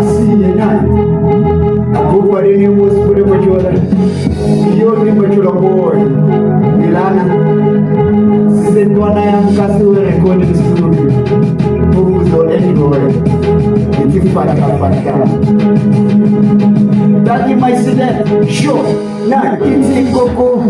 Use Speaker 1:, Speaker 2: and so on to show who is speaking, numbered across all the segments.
Speaker 1: asiye naye akupa dini usikule machola hiyo ni machola boy ilana sisi twana ya mkasi wa rekodi studio Buzo anyway ikifata Dagi maiside show na kiti koko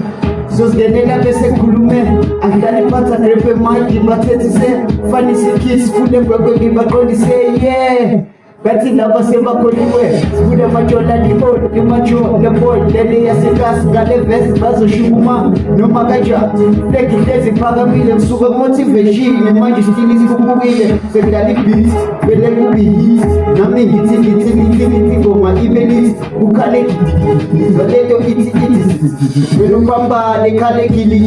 Speaker 1: Zozgenela bese kulume Akitani pata krepe maji Bateti se Funny si kids Fude kwekwe gibakondi say yeah Kati lava seba koliwe Skude machola ni old Ni macho the boy Lele ya sikas Gale vest Bazo shuguma No magaja Teki tezi paga mile Msuga motivation Ni maji stili zikubugile Sekali beats Bele kubi his Na mingi tiki Goma ibelit Ukale kiti Zalego iti Wenu pamba Nekale kili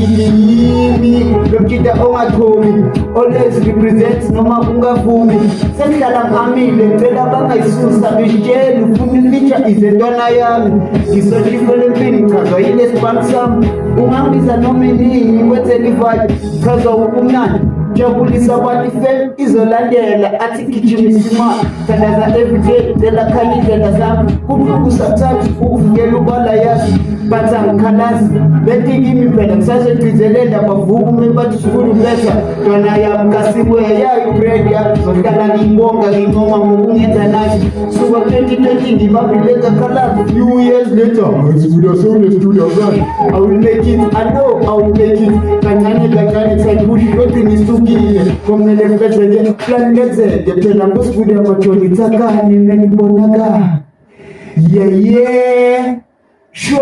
Speaker 1: Lopkita onga tomi Always represent No makunga fumi Senkalam amile Tela baka isusa Bishelu Fumi ficha Izendona yami Isoji Philippine Kazo ile spansam Umambiza nomini Wete livaji Kazo ukumnani Jabulisa wadi fem Izolandela Ati kichimisima Tandaza everyday Dela kani dela zamu Kupukusa tatu Ufugelu bala yasi Bata mkanasi Beti gimi penda Msase tuizelenda Mafugu mbatu shukuru pesa Twana ya mkasiwe ya ipredia Sotana nimbonga Ngoma mungeta nashi Suwa 2020 Nibapileka kala Few years later I will make it I know I will make it Kanyani Saibushi Yote nisugi Komele fete Planete Jepena mbuskudi ya machoni Taka Nimeni bonaga Yeah Sure